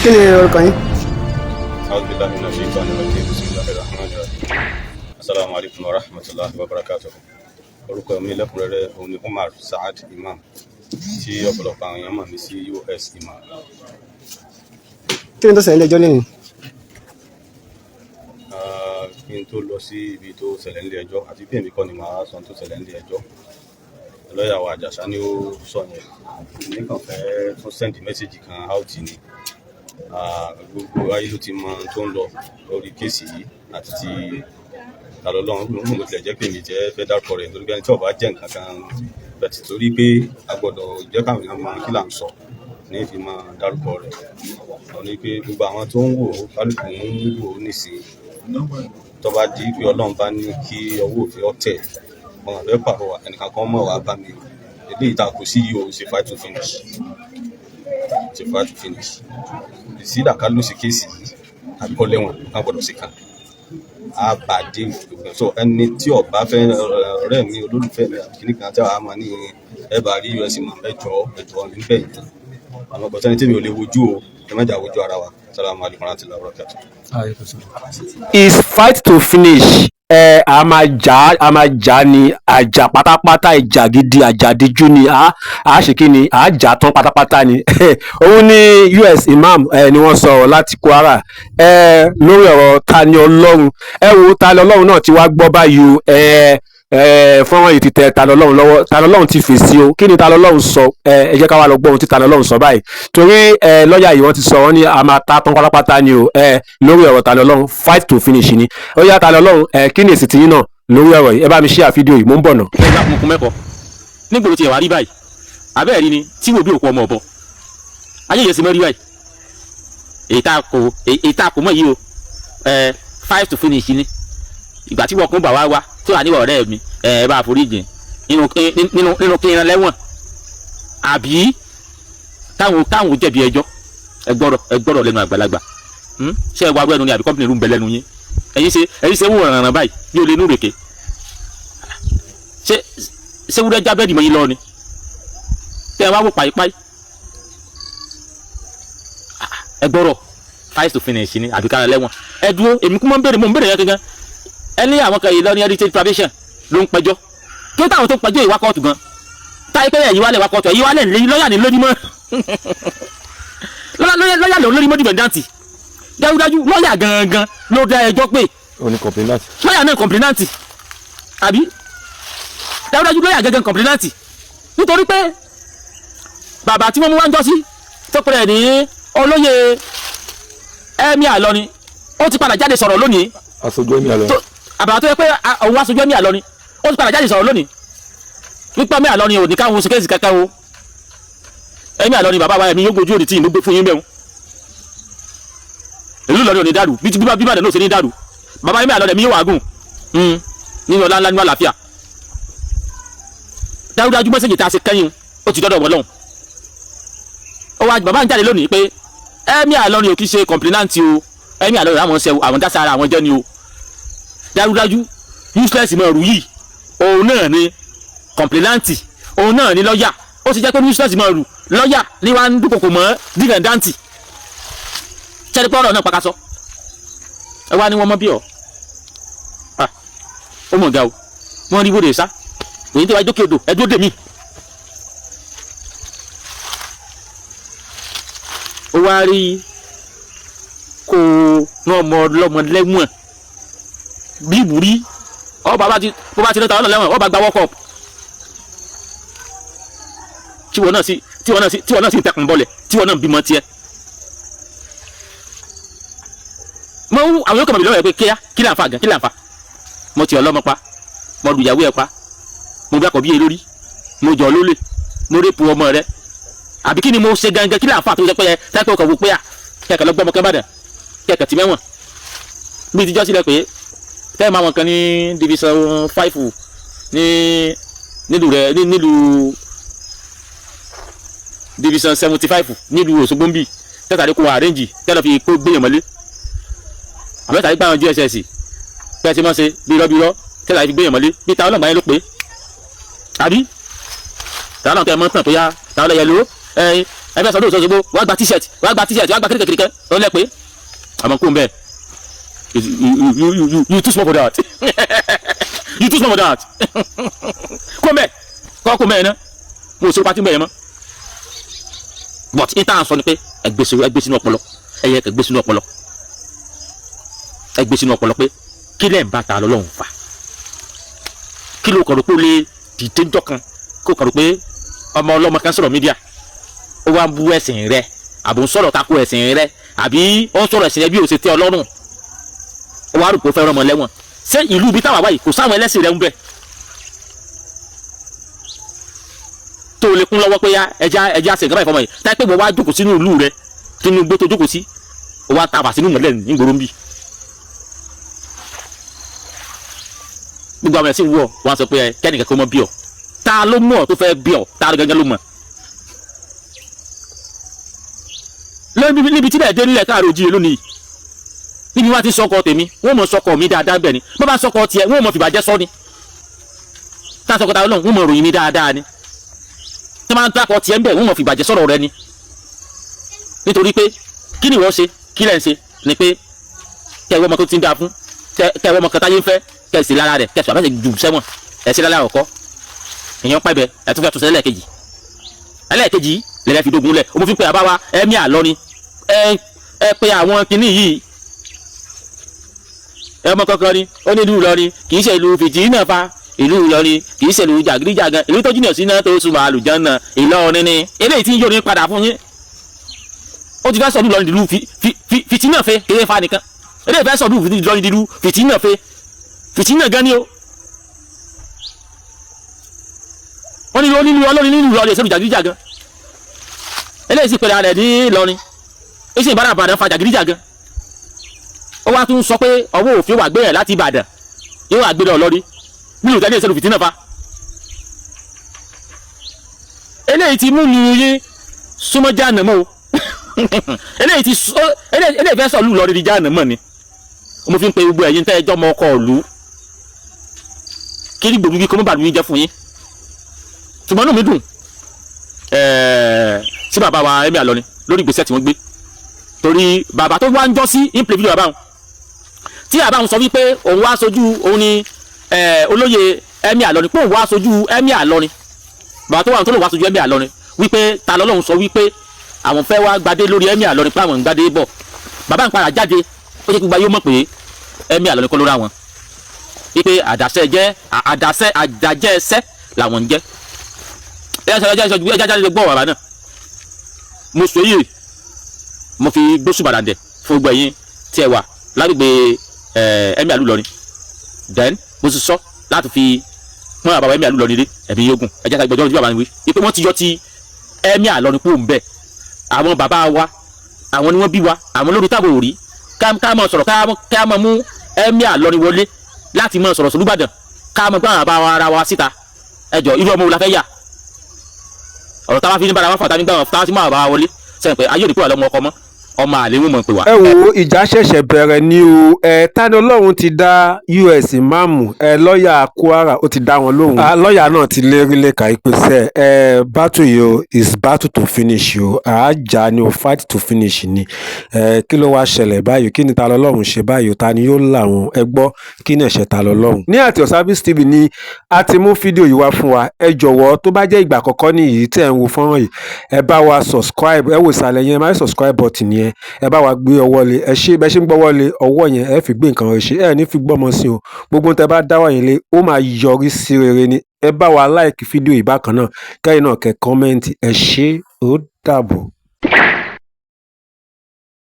kí ni orúkọ yín. Assalamu alaikum wa rahmatullahi wa barakatuh. Orúkọ mi lẹ́kùnrẹ́rẹ́ òun ni Umar Saad Imam tí ọ̀pọ̀lọpọ̀ àwọn èèyàn mọ̀ mí sí US Imam. Kí ni tó ṣẹlẹ̀ ilé ẹjọ́ lẹ́yìn? Kí n tó lọ sí ibi tó ṣẹlẹ̀ nílé ẹjọ́ àti bí èmi kọ́ ni màá sọ tó ṣẹlẹ̀ nílé ẹjọ́. Lọ́yà wa Àjàsá ni ó sọ yẹn. Nìkan fẹ́ tún sẹ́ndì mẹ́sẹ̀gì kan out ni. Gbogbo ayé ló ti mọ tó ń lọ lórí kéèsì yìí àti ti Talọlọ́run mo tilẹ̀ jẹ́ pé mi jẹ́ fẹ́ dárúkọ rẹ̀ nítorí pé ẹni tí ọba jẹ́ nǹkan kan bẹ̀tì torí pé a gbọ́dọ̀ jẹ́ káwọn èèyàn mọ kí là ń sọ ní fi máa dárúkọ rẹ̀. Wọ́n ní pé gbogbo àwọn tó ń wò ó kálukú ń wò ó nísìnyí tó bá di pé Ọlọ́run bá ní kí ọwọ́ òfin ọ̀tẹ̀ wọn fẹ́ pàrọwà ẹnìkan kan mọ̀ wá bá mi eléyìí tá a kò sí yìí o ṣe fight to finish ṣe fight to finish ìsídà ká ló ṣe kéèsì yìí àbíkọ́ lẹ́wọ̀n ká gbọ́dọ̀ ṣe kàn á bàdé ìgbìmọ̀ so ẹni tí ọba fẹ́ ọ̀rẹ́ mi olólùfẹ́ mi àbíkíní kan tí a máa ní ẹ bá rí us mọ̀ ẹjọ́ níbẹ̀ yìí àwọn ọkọ̀ sẹ́ni tí mi ò lè wojú o ẹ má jà wojú ara wa. Assalamu alaikum warahmatullahi wabarakatuh. Is fight to finish. A máa jà ni àjà pátápátá ìjà gidi àjàdíjú ni a ṣe kí ni a jà tán pátápátá ni òun ni US Imam ni wọ́n sọ̀rọ̀ láti Kwara lórí ọ̀rọ̀ Tani Olohun wo Tani Olohun náà ti wá gbọ́ báyìí fọ́nrán yìí ti tẹ Tani Olohun lọ́wọ́ Tani Olohun ti fèsì o kí ni Tani Olohun sọ ẹ jẹ́ ká wá lọ gbọ́ ohun tí Tani Olohun sọ báyìí torí lọ́ọ̀yà yìí wọ́n ti sọ wọ́n ní a máa ta tán pátápátá ni o lórí ọ̀rọ̀ Tani Olohun fight to finish ni ó yá Tani Olohun kí ni èsì tiyín náà lórí ọ̀rọ̀ yìí ẹ bá mi share fídíò yìí mò ń bọ̀ náà. ẹ gbà kùnkùn mẹ́kọ̀ọ́ nígboro tiẹ̀ wá rí báyìí abẹ́ẹ̀ rí ni tí wo bí òkú ọmọ ọ̀bọ ayé yẹn sì mọ́ rí báyìí èyí tá a kò mọ̀ yìí o fight to finish ni ìgbà tí wọ́n kún bà wá tí wà níwọ̀ ọ̀rẹ́ mi ẹ bá foríjìn nínú kí n lẹ́wọ̀n àbí táwọn jẹ̀bi ẹjọ́ ẹ gbọ́dọ̀ lẹ́nu àgbàlagbà ṣé ẹ wá wẹ́nu ni àbí kọ́mpìnì rúm bẹ lẹ́nu yín ẹ̀yin ṣe wò rànràn báyìí ní olè inú rèké ṣé wúrẹ́ jábẹ́ẹ̀dì mọ́ yín lọ ni tẹ́ ẹ wá wò páyípáyí ẹ gbọ́dọ̀ fight to finish ni àbí kára lẹ́wọ̀n ẹ dúró èmi kú mọ́ ń bèrè yẹn gangan ẹni àwọn kan yìí lọ ní heritage probation ló ń pẹjọ́ kí ó táwọn tó pẹjọ́ ìwá kóòtù gan táyé pé ẹ̀yìn wálẹ̀ wá kóòtù ẹ̀yìn wálẹ̀ lọ́ọ̀yà ní lórí mọ́ lọ́ọ̀yà ló lórí mọ́ dìbẹ̀ndáǹtì dájúdájú lọ́ọ̀yà gangan ló dá ẹjọ́ pé lọ́ọ̀yà náà kọ̀m̀plénáǹtì àbí dájúdájú lọ́ọ̀yà gangan kọ̀m̀plénáǹtì nítorí pé bàbá tí wọ́n mú wá ń jọ sí tó pẹ̀lẹ́ ní olóyè ẹ̀mí àlọ́ni ó ti padà jáde sọ̀rọ̀ lónìí aṣojú ẹ̀mí àlọ́ni àbàbà tó yẹ pé òun aṣojú ẹ̀mí àlọ́ni ó ti padà jáde sọ̀rọ̀ lónìí wípé ẹ̀mí àlọ́ni ò ní káwọn oṣù kẹ́sì kankan o ẹ̀mí àlọ́ni bàbá wa ẹ̀mí yóò gojú òdì tí ìlú gbé fún yín bẹ́ẹ̀ ìlú Ìlọrin ò ní dàrú bí Ìbàdàn náà ṣe ní dàrú bàbá ẹ̀mí àlọ́ni ẹ̀mí yóò wá gùn nínú ọlá ńlá nínú àlàáfíà dájúdájú mẹ́sẹ̀jì tá a ṣe kẹ́yìn ó ti dọ́dọ̀ wọn lọ́hùn ó wá bàbá ń jáde lónìí pé ẹ̀mí àlọ́ni ò kì í ṣe kọ̀m̀plénáǹtì o ẹ̀mí àlọ́ni àwọn ṣe àwọn dá sára àwọn jẹ́ ni o dájúdájú useless mọ̀ rú yìí òun náà ni kọ̀m̀plénáǹtì òun náà ni lọ́ọ̀yà ó ti jẹ́ pé useless mọ̀ rú lọ́ọ̀yà ni wàá ń dúnkòkò mọ́ dìgẹ̀ndáǹtì ṣẹ́ni pé ọ̀rọ̀ náà pakasọ ẹ wá ní wọ́n mọ́ bí ọ́ ó mọ̀ ga o wọ́n rí wòde sá èyí tó wá jókè odò ẹ dúró dè mí ó wá rí kó náà mọ lọ́mọ lẹ́wọ̀n bí ìwúrí ọba bá ti lọ́ta ọ̀nà lẹ́wọ̀n ọba gba world cup tí wọn náà sì ń tẹkùn bọ́lẹ̀ tí wọn náà ń bímọ tiẹ̀. mo ń àwọn yóò kọ́ mọ̀ mi lọ́wọ́ ẹ̀ pé kí là ń fa gan kí là ń fa mo ti ọlọ́mọ pa mo lu ìyàwó ẹ̀ pa mo gbàkọ̀ bí elórí mo jọ lólè mo rẹ́pù ọmọ rẹ àbí kí ni mo ṣe gangan kí là ń fa tó ṣe pé ẹ tẹ́kọ̀ ọkọ̀ wò pé à kẹ̀kẹ́ lọ gbọ́mọ kẹ́bàdàn kẹ̀kẹ́ ti mẹ́wọ̀n bí ìtijọ́ sílẹ̀ pé tẹ́ẹ̀ máa wọn kan ní division 5 nílùú division 75 nílùú Òṣogbo ń bì tẹ́tàrí kó àrẹ́ǹjì tẹ́lọ̀ fi kó gbéyàn mọ́lé àbẹ́tàrí gbà wọn GSS tẹ́ẹ̀ ti mọ́ ṣe bírọ́bírọ́ tẹ́tàrí fi gbéyàn mọ́lé bí táwọn ọlọ́gbà yẹn ló pé àbí táwọn ọlọ́gbà yẹn mọ́ tàn tó yá táwọn ọlọ́yẹ ló ẹ fẹ́ sọdún Òṣogbo wàá gba t-shirt wàá gba kékeré ó lẹ́ pé àmọ́ kó ń bẹ́ẹ̀ you too small for that you too small for that kó ń bẹ́ẹ̀ kó ń bẹ́ẹ̀ náà mo sọ pati ń bẹ́ẹ̀ mọ́ but intan sọ ni pé ẹgbẹ́ sínú ọpọlọ ẹ̀yẹ ẹgbẹ́ sínú ọpọlọ pé kí lẹ́ẹ̀ ń bá ta lọ́lọ́run fà kí ló kọ̀rọ̀ pé ó lè dìde jọ kan kó kọ̀rọ̀ pé ọmọ ọlọ́mọ kan sọ̀rọ̀ mídíà ó wá ń bú ẹ̀sìn rẹ àbò ń sọ̀rọ̀ tako ẹ̀sìn rẹ àbí ó ń sọ̀rọ̀ ẹ̀sìn rẹ bí ó ṣe tẹ́ ọlọ́run ó wá rò pé ó fẹ́ rán ọmọ lẹ́wọ̀n ṣé ìlú ibi táwa wáyìí kò sáwọn ẹlẹ́sìn rẹ ń bẹ tó lè kún lọ́wọ́ pé ẹja ṣe nǹkan báyìí fọmọ yìí táyé pé wọ́n wá jókòó sínú ìlú rẹ sínú igbó tó jókòó sí ó wá tàbà sínú mọ́lẹ̀ nígboro ń bì gbogbo àwọn ẹ̀sìn wọ̀ wọ́n sọ pé kẹ́nìkan kó mọ́ bí ọ ta ló mọ̀ tó fẹ́ bí ọ ta ló gẹ́gẹ́ ló mọ̀ níbi tí bẹ́ẹ̀ dé nílẹ̀ káàró jíire lónìí níbi wọ́n ti sọkọ tèmi wọ́n mọ̀ sọkọ mi dáadáa bẹ́ẹ̀ ni bó bá sọkọ tiẹ̀ wọ́n mọ̀ fìbàjẹ́ sọ ni tá a sọkọ ta lọ́hùn wọ́n mọ̀ ròyìn mi dáadáa ni tí wọ́n máa ń dákọ̀ tiẹ̀ ń bẹ̀ wọ́n mọ̀ fìbàjẹ́ sọ̀rọ̀ rẹ ni nítorí pé kí ni wọ́n ṣe kí lẹ́ ń ṣe ni pé kẹ́ ìwọ́n ọmọ tó ti ń dáa fún kẹ́ ìwọ́n ọmọ kan táyé ń fẹ́ kẹ́ ìsì lára rẹ̀ kẹ́ ìsì àbẹ́sẹ̀ jù sẹ́wọ̀n ẹ̀sìn lára ọ̀kọ́ èèyàn pẹ́bẹ ẹ̀tún fẹ́ tún sẹ́lẹ̀ ẹlẹ́ẹ̀kejì lẹ́lẹ́ fi dógun lẹ̀ ó mú fi pé àbáwá ẹ̀mí àlọ́ni ẹ pé àwọn kinní yìí ọmọ kankan ni ó ní ìlú Ìlọrin kì í ṣe ìlú fìtínà fa ìlú Ìlọrin kì í ṣe ìlú jàgídíjàgan ìlú tó jìnnà sí náà tó súnmọ́ àlùjánnà Ìlọrin ni eléyìí tí ń yóò ní padà fún yín ó ti fẹ́ sọ̀dún Ìlọrin ìlú fìtínà fe kéré fa nìkan eléyìí fẹ́ sọ̀dún Ìlọrin ìlú fìtínà fe fìtínà gan ni o wọ́n ní onílù ọlọ́rin nínú Ìlọrin ìṣèlú jàgídíjàgan eléyìí sì pẹ̀lú ara rẹ̀ ní Ìlọrin ó sì ìbára Ìbàdàn fa jàgídíjàgan ó wá tún sọ pé ọwọ́ òfin wà gbé yẹn láti Ìbàdàn yóò wà gbé lọ lọ́rí nínú ìtẹ́lẹ̀ ìṣèlú fìtínà fa eléyìí ti mú mi yín súnmọ́ Jahannama o eléyìí fẹ́ sọ lù lọ́rí di Jahannama ni mo fi ń pe gbogbo ẹ̀yin tẹ́ ẹjọ́ mọ ọkọ̀ òlu kí ní gbòógì kó mọ́ bàlú yín jẹ́ fún yín ṣùgbọ́n inú mi dùn sí bàbá wa Ẹ̀mí Àlọ́ni lórí ìgbésẹ̀ tí wọ́n gbé torí bàbá tó wá ń jọ́ sí ń play video bàbá wọn tí bàbá wọn sọ wípé òun wá sojú òun ni olóyè Ẹ̀mí Àlọ́ni pé òun wá sojú Ẹ̀mí Àlọ́ni bàbá tó wà tó lè wá sojú Ẹ̀mí Àlọ́ni wípé ta lọ́lọ́run sọ wípé àwọn fẹ́ wá gbadé lórí Ẹ̀mí Àlọ́ni pé àwọn ń gbadé bọ̀ bàbá ń padà jáde ó jẹ́ kí gbogbo ayé mọ̀ pé Ẹ̀mí Àlọ́ni kọ́ lórí àwọn wípé àdàjẹ́ ẹsẹ́ làwọn ń jẹ́ ẹjá jáde gbọ́ bàbá náà mo sọ yìí mo fi gbósù bàdàndẹ̀ fún gbogbo ẹ̀yin tí ẹ wà lágbègbè Ẹ̀mí Àlùlọrin then mo sì sọ láti fi pọ́n àbáwọ̀ Ẹ̀mí Àlùlọrin dé ẹ̀mí yógùn ẹjá jáde gbọ́dọ̀ lójú bàbá mi wí wípé wọ́n ti yọ ti Ẹ̀mí Àlọrin kúrò ń bẹ̀ àwọn bàbá wa àwọn ni wọ́n bí wa àwọn lórí tábò rí ká máa sọ̀rọ̀ ká máa mú Ẹ̀mí Àlọrin wọlé láti máa sọ̀rọ̀ sọ̀lúbàdàn ká máa gbọ́ àwọn bàbá ara wa síta ẹjọ́ irú ọmọ wo la fẹ́ yà ọ̀rọ̀ táwa fi ní bára wọn fàtà nígbà wọn táwa ti máa bá wa wọlé sẹ́yìn pé ayé òdìpọ̀ àlọ́mọ ọkọ mọ́ ọmọ àlè wọn mọ̀ pé wà. ẹ wo ìjà ṣẹ̀ṣẹ̀ bẹ̀rẹ̀ ní o Tani Olohun ti dá US máàmù lọ́ọ̀yà Kwara ó ti dá wọn lóhùn lọ́ọ̀yà náà ti lérí lẹ́ka ìpèsè battle yìí o is battle to finish o àájà ni o fight to finish ni kí ló wá ṣẹlẹ̀ báyìí kí ni Tani Olohun ṣe báyìí ta ni yóò là wọn ẹ gbọ́ kí ni ẹ̀ṣẹ̀ Tani Olohun. ní àti Osabis TV ni a ti mú fídíò yìí wá fún wa ẹ jọ̀wọ́ tó bá jẹ́ ìgbà àkọ́kọ́ nìyí tẹ̀ ń wo fọ́nrán yìí ẹ bá wa subscribe ẹ wò ìsàlẹ̀ yẹn máa subscribe button yẹn ẹ bá wa gbé ọwọ́ lé ẹ ṣe bẹ ṣe ń gbọ́wọ́ lé ọwọ́ yẹn ẹ fi gbé nǹkan rẹ ṣe ẹ ní fi gbọ́mọ sí o gbogbo tẹ bá dáwọ́ yẹn lé ó máa yọrí sí rere ni ẹ bá wa like fídíò yìí bákan náà kẹ́yìn náà kẹ́ kọ́mẹ́ǹtì ẹ ṣé ó dàbọ̀.